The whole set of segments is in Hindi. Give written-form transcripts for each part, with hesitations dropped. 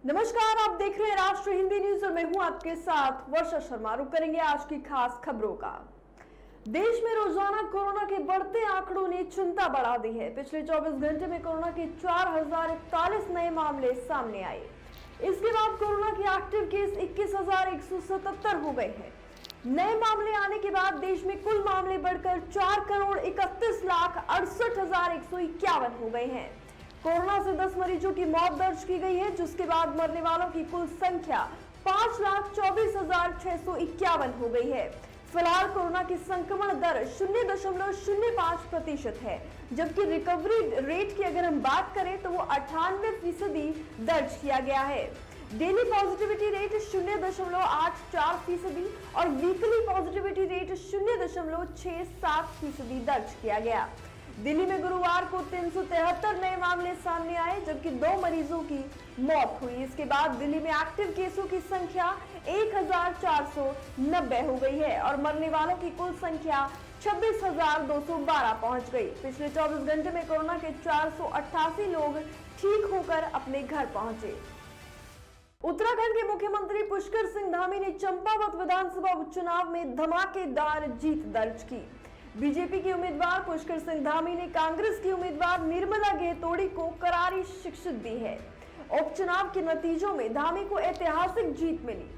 नमस्कार, आप देख रहे हैं राष्ट्रीय हिंदी न्यूज और मैं हूं आपके साथ वर्षा शर्मा। रुक करेंगे आज की खास खबरों का। देश में रोजाना कोरोना के बढ़ते आंकड़ों ने चिंता बढ़ा दी है। पिछले 24 घंटे में कोरोना के 4041 नए मामले सामने आए। इसके बाद कोरोना के एक्टिव केस 21,177 हो गए हैं। नए मामले आने के बाद देश में कुल मामले बढ़कर 4,31,68,151 हो गए हैं। कोरोना से 10 मरीजों की मौत दर्ज की गई है, जिसके बाद मरने वालों की कुल संख्या 5,24,651 हो गई है। फिलहाल कोरोना की संक्रमण दर 0.05% है, जबकि रिकवरी रेट की अगर हम बात करें तो वो 98% दर्ज किया गया है। डेली पॉजिटिविटी रेट 0.84% और वीकली पॉजिटिविटी रेट 0.67% दर्ज किया गया। दिल्ली में गुरुवार को 373 नए मामले सामने आए, जबकि 2 मरीजों की मौत हुई। इसके बाद दिल्ली में एक्टिव केसों की संख्या 1,490 हो गई है और मरने वालों की कुल संख्या 26,212 पहुंच गई। पिछले 24 घंटे में कोरोना के 488 लोग ठीक होकर अपने घर पहुंचे। उत्तराखंड के मुख्यमंत्री पुष्कर सिंह धामी ने चंपावत विधानसभा उपचुनाव में धमाकेदार जीत दर्ज की। बीजेपी के उम्मीदवार पुष्कर सिंह धामी ने कांग्रेस की उम्मीदवार निर्मला गेहतोड़ी को करारी शिक्षित दी है। उपचुनाव के नतीजों में धामी को ऐतिहासिक जीत मिली।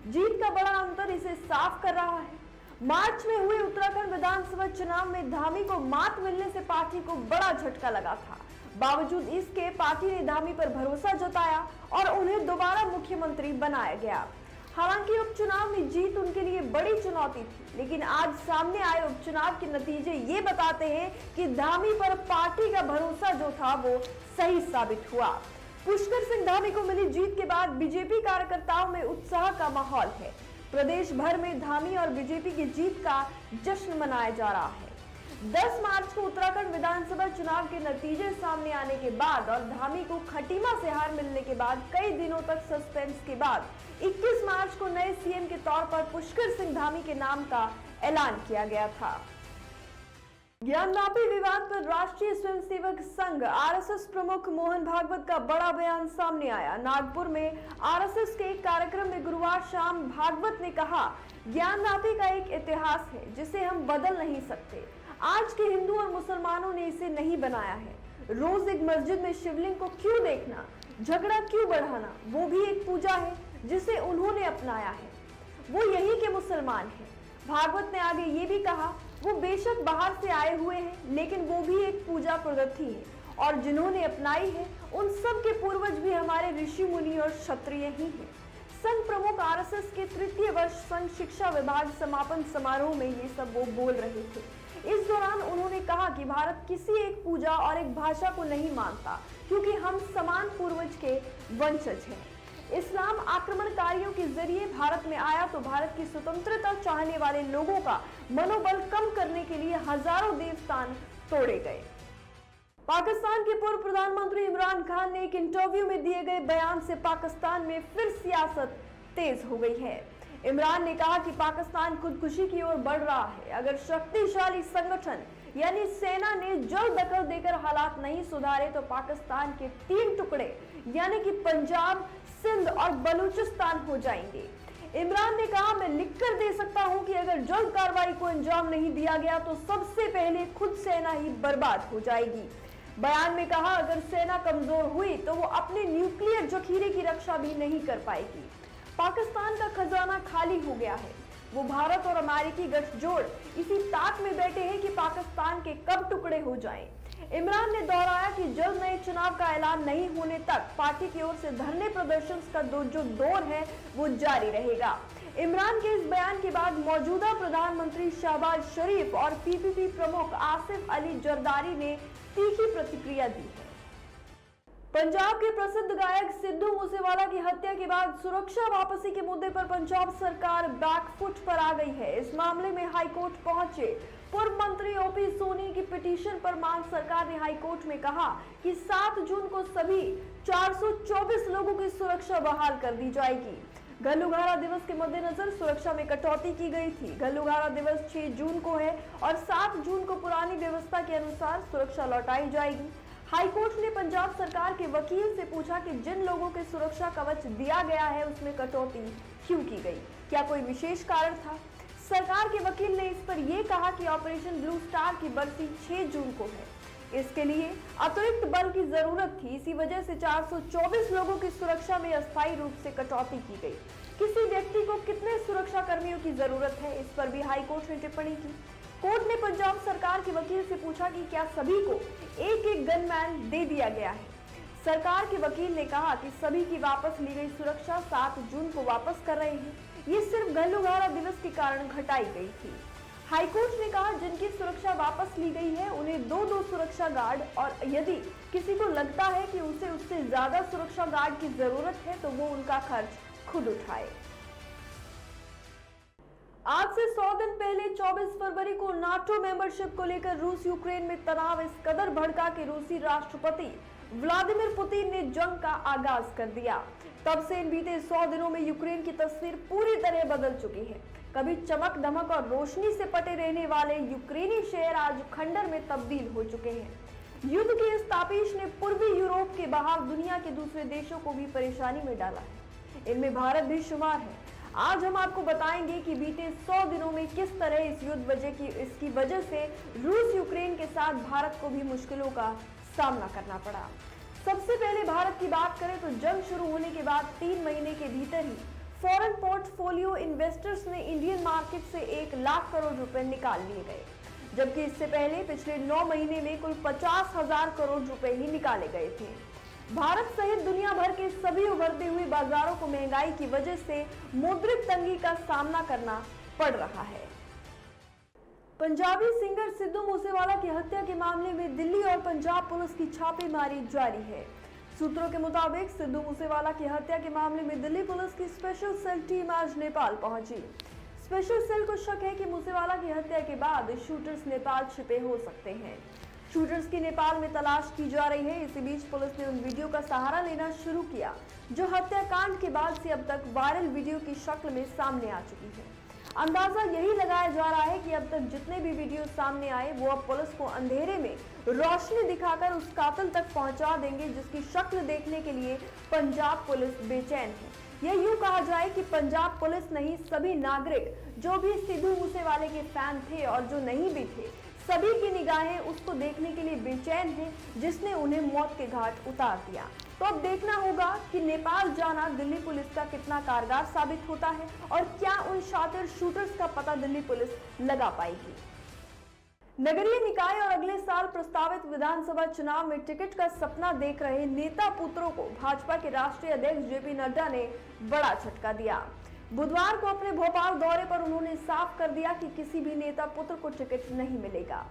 जीत का बड़ा अंतर इसे साफ कर रहा है। मार्च में हुए उत्तराखंड विधानसभा चुनाव में धामी को मात मिलने से पार्टी को बड़ा झटका लगा था। बावजूद इसके पार्टी ने धामी पर भरोसा जताया और उन्हें दोबारा मुख्यमंत्री बनाया गया। हालांकि उपचुनाव में जीत उनके लिए बड़ी चुनौती थी, लेकिन आज सामने आए उपचुनाव के नतीजे ये बताते हैं कि धामी पर पार्टी का भरोसा जो था वो सही साबित हुआ। पुष्कर सिंह धामी को मिली जीत के बाद बीजेपी कार्यकर्ताओं में उत्साह का माहौल है। प्रदेश भर में धामी और बीजेपी की जीत का जश्न मनाया जा रहा है। 10 मार्च को उत्तराखंड विधानसभा चुनाव के नतीजे सामने आने के बाद और धामी को खटीमा से हार मिलने के बाद कई दिनों तक सस्पेंस के बाद 21 मार्च को नए सीएम के तौर पर पुष्कर सिंह धामी के नाम का ऐलान किया गया था। ज्ञानवापी विवाद पर राष्ट्रीय स्वयंसेवक संघ आरएसएस प्रमुख मोहन भागवत का बड़ा बयान सामने आया। नागपुर में आरएसएस के एक कार्यक्रम में गुरुवार शाम भागवत ने कहा, ज्ञानवापी का एक इतिहास है जिसे हम बदल नहीं सकते। आज के हिंदू और मुसलमानों ने इसे नहीं बनाया है। रोज एक मस्जिद में शिवलिंग को क्यों देखना, झगड़ा क्यों बढ़ाना, वो भी एक पूजा है जिसे उन्होंने अपनाया है। वो यही के मुसलमान हैं। भागवत ने आगे ये भी कहा, वो बेशक बाहर से आए हुए हैं, लेकिन वो भी एक पूजा पद्धति है और जिन्होंने अपनाई है उन सब के पूर्वज भी हमारे ऋषि मुनि और क्षत्रिय ही हैं। संघ प्रमुख आरएसएस के 3य वर्ष संघ शिक्षा विभाग समापन समारोह में ये सब वो बोल रहे थे। इस दौरान उन्होंने कहा कि भारत किसी एक पूजा और एक भाषा को नहीं मानता, क्योंकि हम समान पूर्वज के वंशज हैं। इस्लाम आक्रमणकारियों के जरिए भारत में आया तो भारत की स्वतंत्रता चाहने वाले लोगों का मनोबल कम करने के लिए हजारों देवस्थान तोड़े गए। पाकिस्तान के पूर्व प्रधानमंत्री इमरान खान ने एक इंटरव्यू में दिए गए बयान से पाकिस्तान में फिर सियासत तेज हो गई है। इमरान ने कहा कि पाकिस्तान खुदकुशी की ओर बढ़ रहा है। अगर शक्तिशाली संगठन यानी सेना ने जल्द दखल देकर हालात नहीं सुधारे तो पाकिस्तान के 3 टुकड़े यानी कि पंजाब, सिंध और बलूचिस्तान हो जाएंगे। इमरान ने कहा, मैं लिखकर दे सकता हूं कि अगर जल्द कार्रवाई को अंजाम नहीं दिया गया तो सबसे पहले खुद सेना ही बर्बाद हो जाएगी। बयान में कहा, अगर सेना कमजोर हुई तो वो अपने न्यूक्लियर जखीरे की रक्षा भी नहीं कर पाएगी। पाकिस्तान का खजाना खाली हो गया है। वो भारत और अमेरिकी गठजोड़ इसी ताक में बैठे हैं कि पाकिस्तान के कब टुकड़े हो जाएं। इमरान ने दोहराया कि जल्द नए चुनाव का ऐलान नहीं होने तक पार्टी की ओर से धरने प्रदर्शन का जो दौर है वो जारी रहेगा। इमरान के इस बयान के बाद मौजूदा प्रधानमंत्री शहबाज शरीफ और पीपीपी प्रमुख आसिफ अली जरदारी ने तीखी प्रतिक्रिया दी है। पंजाब के प्रसिद्ध गायक सिद्धू मूसेवाला की हत्या के बाद सुरक्षा वापसी के मुद्दे पर पंजाब सरकार बैकफुट पर आ गई है। इस मामले में हाईकोर्ट पहुंचे पूर्व मंत्री ओपी सोनी की पिटीशन पर मान सरकार ने हाईकोर्ट में कहा कि 7 जून को सभी 424 लोगों की सुरक्षा बहाल कर दी जाएगी। घल्लूघारा दिवस के मद्देनजर सुरक्षा में कटौती की गई थी। घल्लूघारा दिवस 6 जून को है और 7 जून को पुरानी व्यवस्था के अनुसार सुरक्षा लौटाई जाएगी। हाईकोर्ट ने पंजाब सरकार के वकील से पूछा कि जिन लोगों के सुरक्षा कवच दिया गया है उसमें कटौती क्यों की गई, क्या कोई विशेष कारण था। सरकार के वकील ने इस पर यह कहा कि ऑपरेशन ब्लू स्टार की बरसी 6 जून को है, इसके लिए अतिरिक्त बल की जरूरत थी, इसी वजह से 424 लोगों की सुरक्षा में अस्थायी रूप से कटौती की गई। किसी व्यक्ति को कितने सुरक्षा कर्मियों की जरूरत है, इस पर भी हाईकोर्ट ने टिप्पणी की। कोर्ट ने पंजाब सरकार के वकील से पूछा कि क्या सभी को एक एक गनमैन दे दिया गया है। सरकार के वकील ने कहा कि सभी की वापस ली गई सुरक्षा 7 जून को वापस कर रहे हैं, ये सिर्फ घल्लूघारा दिवस के कारण घटाई गई थी। हाईकोर्ट ने कहा जिनकी सुरक्षा वापस ली गई है उन्हें 2-2 सुरक्षा गार्ड, और यदि किसी को लगता है कि उसे उससे ज्यादा सुरक्षा गार्ड की जरूरत है तो वो उनका खर्च खुद उठाए। आज से 100 दिन पहले 24 फरवरी को नाटो मेंबरशिप को लेकर रूस यूक्रेन में तनाव इस कदर भड़का कि रूसी राष्ट्रपति व्लादिमीर पुतिन ने जंग का आगाज कर दिया। तब से इन बीते 100 दिनों में यूक्रेन की तस्वीर पूरी तरह बदल चुकी है। कभी चमक धमक और रोशनी से पटे रहने वाले यूक्रेनी शहर आज खंडर में तब्दील हो चुके हैं। युद्ध की इस तापीश ने पूर्वी यूरोप के बाहर दुनिया के दूसरे देशों को भी परेशानी में डाला है, इनमें भारत भी शुमार है। आज हम आपको बताएंगे कि बीते 100 दिनों में किस तरह इस युद्ध इसकी वजह से रूस यूक्रेन के साथ भारत को भी मुश्किलों का सामना करना पड़ा। सबसे पहले भारत की बात करें तो जंग शुरू होने के बाद 3 महीने के भीतर ही फॉरेन पोर्टफोलियो इन्वेस्टर्स ने इंडियन मार्केट से 1 लाख करोड़ रुपए निकाल लिए गए, जबकि इससे पहले पिछले 9 महीने में कुल 50,000 करोड़ रुपए ही निकाले गए थे। भारत सहित दुनिया भर के सभी उभरते हुए बाजारों को महंगाई की वजह से मौद्रिक तंगी का सामना करना पड़ रहा है। पंजाबी सिंगर सिद्धू मूसेवाला की हत्या के मामले में दिल्ली और पंजाब पुलिस की छापेमारी जारी है। सूत्रों के मुताबिक सिद्धू मूसेवाला की हत्या के मामले में दिल्ली पुलिस की स्पेशल सेल टीम आज नेपाल पहुंची। स्पेशल सेल को शक है कि मूसेवाला की हत्या के बाद शूटर्स नेपाल छिपे हो सकते हैं। शूटर्स की नेपाल में तलाश की जा रही है। इसी बीच पुलिस ने उन वीडियो का सहारा लेना शुरू किया जो हत्याकांड के बाद से अब तक वायरल वीडियो की शक्ल में सामने आ चुकी है। अंदाजा यही लगाया जा रहा है कि अब तक जितने भी वीडियो सामने आए वो अब पुलिस को अंधेरे में रोशनी दिखाकर उस कातिल तक पहुंचा देंगे जिसकी शक्ल देखने के लिए पंजाब पुलिस बेचैन है। यह यूं कहा जाए कि पंजाब पुलिस नहीं, सभी नागरिक जो भी सिद्धू मूसेवाले के फैन थे और जो नहीं भी थे, सभी की निगाहें उसको देखने के लिए बेचैन हैं जिसने उन्हें मौत के घाट उतार दिया। तो अब देखना होगा कि नेपाल जाना दिल्ली पुलिस का कितना कारगर साबित होता है और क्या उन शातिर शूटर्स का पता दिल्ली पुलिस लगा पाएगी। नगरीय निकाय और अगले साल प्रस्तावित विधानसभा चुनाव में टिकट का सपना देख रहे नेता पुत्रों को भाजपा के राष्ट्रीय अध्यक्ष जेपी नड्डा ने बड़ा झटका दिया। बुधवार को अपने भोपाल दौरे पर उन्होंने साफ कर दिया कि किसी भी नेता पुत्र को टिकट नहीं मिलेगा।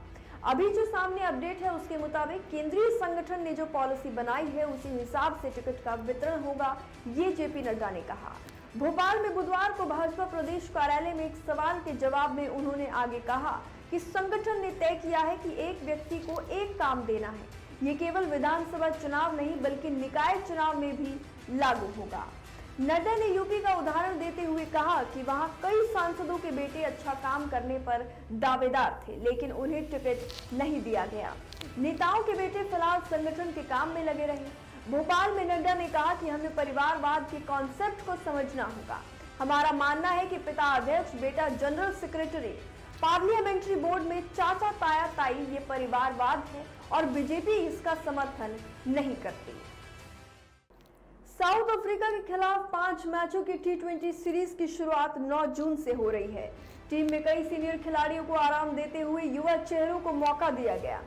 अभी जो सामने अपडेट है उसके मुताबिक केंद्रीय संगठन ने जो पॉलिसी बनाई है उसी हिसाब से टिकट का वितरण होगा, ये जेपी नड्डा ने कहा। भोपाल में बुधवार को भाजपा प्रदेश कार्यालय में एक सवाल के जवाब में उन्होंने आगे कहा कि संगठन ने तय किया है कि एक व्यक्ति को एक काम देना है। ये केवल विधानसभा चुनाव नहीं बल्कि निकाय चुनाव में भी लागू होगा। नड्डा ने यूपी का उदाहरण देते हुए कहा कि वहां कई सांसदों के बेटे अच्छा काम करने पर दावेदार थे लेकिन उन्हें टिकट नहीं दिया गया। नेताओं के बेटे फिलहाल संगठन के काम में लगे रहे। भोपाल में नड्डा ने कहा कि हमें परिवारवाद के कॉन्सेप्ट को समझना होगा। हमारा मानना है कि पिता अध्यक्ष, बेटा जनरल सेक्रेटरी, पार्लियामेंट्री बोर्ड में चाचा ताया ताई, ये परिवारवाद है और बीजेपी इसका समर्थन नहीं करती। साउथ अफ्रीका के खिलाफ 5 मैचों की T20 सीरीज की शुरुआत 9 जून से हो रही है। टीम में कई सीनियर खिलाड़ियों को आराम देते हुए युवा चेहरों को मौका दिया गया।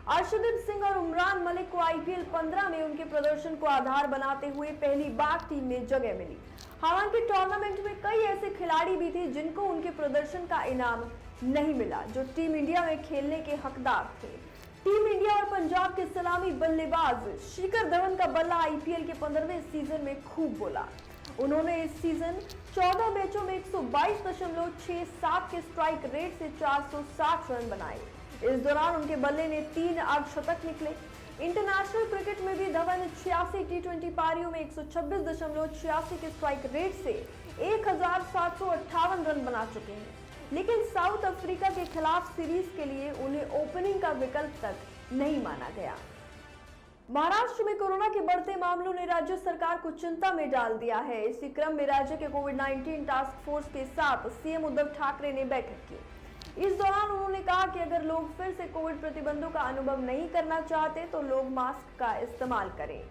अर्शदीप सिंह और उमरान मलिक को IPL 15 में उनके प्रदर्शन को आधार बनाते हुए पहली बार टीम में जगह मिली। हालांकि टूर्नामेंट में कई ऐसे खिलाड़ी भी थे जिनको उनके प्रदर्शन का इनाम नहीं मिला, जो टीम इंडिया में खेलने के हकदार थे। टीम इंडिया और पंजाब के सलामी बल्लेबाज शिखर धवन का बल्ला IPL के 15वें सीजन में खूब बोला। उन्होंने इस सीजन 14 मैचों में 122.67 के स्ट्राइक रेट से 460 रन बनाए। इस दौरान उनके बल्ले ने 3 अर्धशतक निकले। इंटरनेशनल क्रिकेट में भी धवन 86 T20 पारियों में 126.86 के स्ट्राइक रेट से 1758 रन बना चुके हैं, लेकिन साउथ अफ्रीका के खिलाफ सीरीज के लिए उन्हें ओपनिंग का विकल्प तक नहीं माना गया। महाराष्ट्र में कोरोना के बढ़ते मामलों ने राज्य सरकार को चिंता में डाल दिया है। इसी क्रम में राज्य के कोविड-19 टास्क फोर्स के साथ सीएम उद्धव ठाकरे ने बैठक की। इस दौरान उन्होंने कहा कि अगर लोग फिर से कोविड प्रतिबंधों का अनुभव नहीं करना चाहते तो लोग मास्क का इस्तेमाल करें।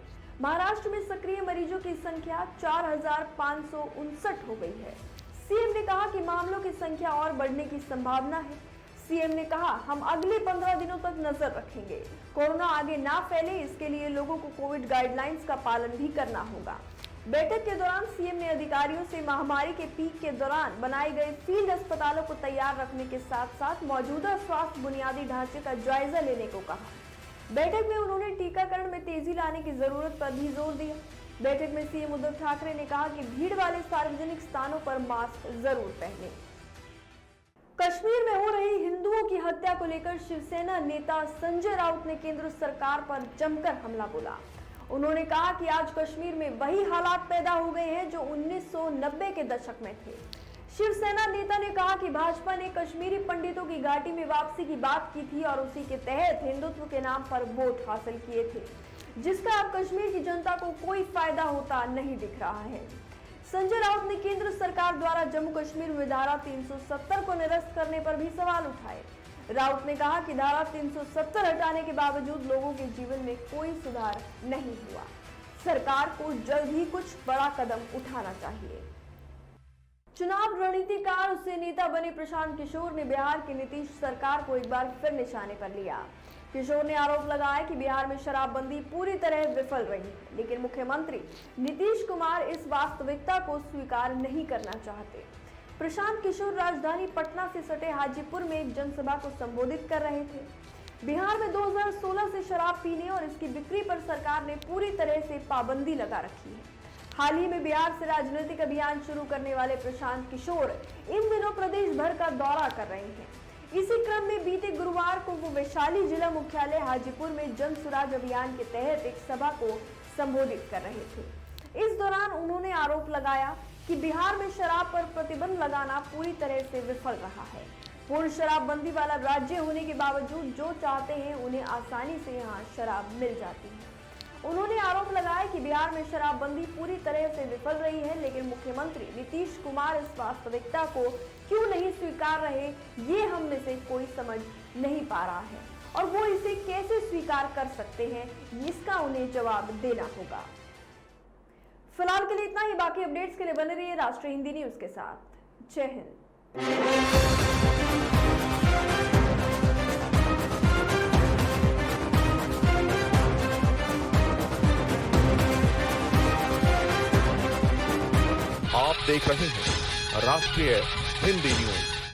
महाराष्ट्र में सक्रिय मरीजों की संख्या 4,559 हो गई है। सीएम ने कहा कि मामलों की संख्या और बढ़ने की संभावना है। सीएम ने कहा, हम अगले 15 दिनों तक नजर रखेंगे। कोरोना आगे ना फैले, इसके लिए लोगों को कोविड गाइडलाइंस का पालन भी करना होगा। बैठक के दौरान सीएम ने अधिकारियों से महामारी के पीक के दौरान बनाए गए फील्ड अस्पतालों को तैयार रखने के साथ साथ मौजूदा स्वास्थ्य बुनियादी ढांचे का जायजा लेने को कहा। बैठक में उन्होंने टीकाकरण में तेजी लाने की जरूरत पर भी जोर दिया। बैठक में सीएम उद्धव ठाकरे ने कहा कि भीड़ वाले सार्वजनिक स्थानों पर मास्क जरूर पहनें। कश्मीर में हो रही हिंदुओं की हत्या को लेकर शिवसेना नेता संजय राउत ने केंद्र सरकार पर जमकर हमला बोला। उन्होंने कहा कि आज कश्मीर में वही हालात पैदा हो गए हैं जो 1990 के दशक में थे। शिवसेना नेता ने कहा कि भाजपा ने कश्मीरी पंडितों की घाटी में वापसी की बात की थी और उसी के तहत हिंदुत्व के नाम पर वोट हासिल किए थे, जिसका अब कश्मीर की जनता को कोई फायदा होता नहीं दिख रहा है। संजय राउत ने केंद्र सरकार द्वारा जम्मू कश्मीर में धारा 370 को निरस्त करने पर भी सवाल उठाए। राउत ने कहा कि धारा 370 हटाने के बावजूद लोगों के जीवन में कोई सुधार नहीं हुआ। सरकार को जल्द ही कुछ बड़ा कदम उठाना चाहिए। चुनाव रणनीतिकार से नेता बने प्रशांत किशोर ने बिहार की नीतीश सरकार को एक बार फिर निशाने पर लिया। किशोर ने आरोप लगाया कि बिहार में शराबबंदी पूरी तरह विफल रही है, लेकिन मुख्यमंत्री नीतीश कुमार इस वास्तविकता को स्वीकार नहीं करना चाहते। प्रशांत किशोर राजधानी पटना से सटे हाजीपुर में एक जनसभा को संबोधित कर रहे थे। बिहार में 2016 से शराब पीने और इसकी बिक्री पर सरकार ने पूरी तरह से पाबंदी लगा रखी है। हाल ही में बिहार से राजनीतिक अभियान शुरू करने वाले प्रशांत किशोर इन दिनों प्रदेश भर का दौरा कर रहे हैं। इसी क्रम में बीते गुरुवार को वो वैशाली जिला मुख्यालय हाजीपुर में जन सुराज अभियान के तहत एक सभा को संबोधित कर रहे थे। इस दौरान उन्होंने आरोप लगाया कि बिहार में शराब पर प्रतिबंध लगाना पूरी तरह से विफल रहा है। पूर्ण शराबबंदी वाला राज्य होने के बावजूद जो चाहते हैं उन्हें आसानी से यहाँ शराब मिल जाती है। उन्होंने आरोप लगाया कि बिहार में शराबबंदी पूरी तरह से विफल रही है, लेकिन मुख्यमंत्री नीतीश कुमार इस वास्तविकता को क्यों नहीं स्वीकार रहे, ये हम में से कोई समझ नहीं पा रहा है और वो इसे कैसे स्वीकार कर सकते हैं, इसका उन्हें जवाब देना होगा। फिलहाल के लिए इतना ही। बाकी अपडेट्स के लिए बने रहिए राष्ट्रीय हिंदी न्यूज के साथ। जय हिंद। आप देख रहे हैं राष्ट्रीय हिंदी न्यूज।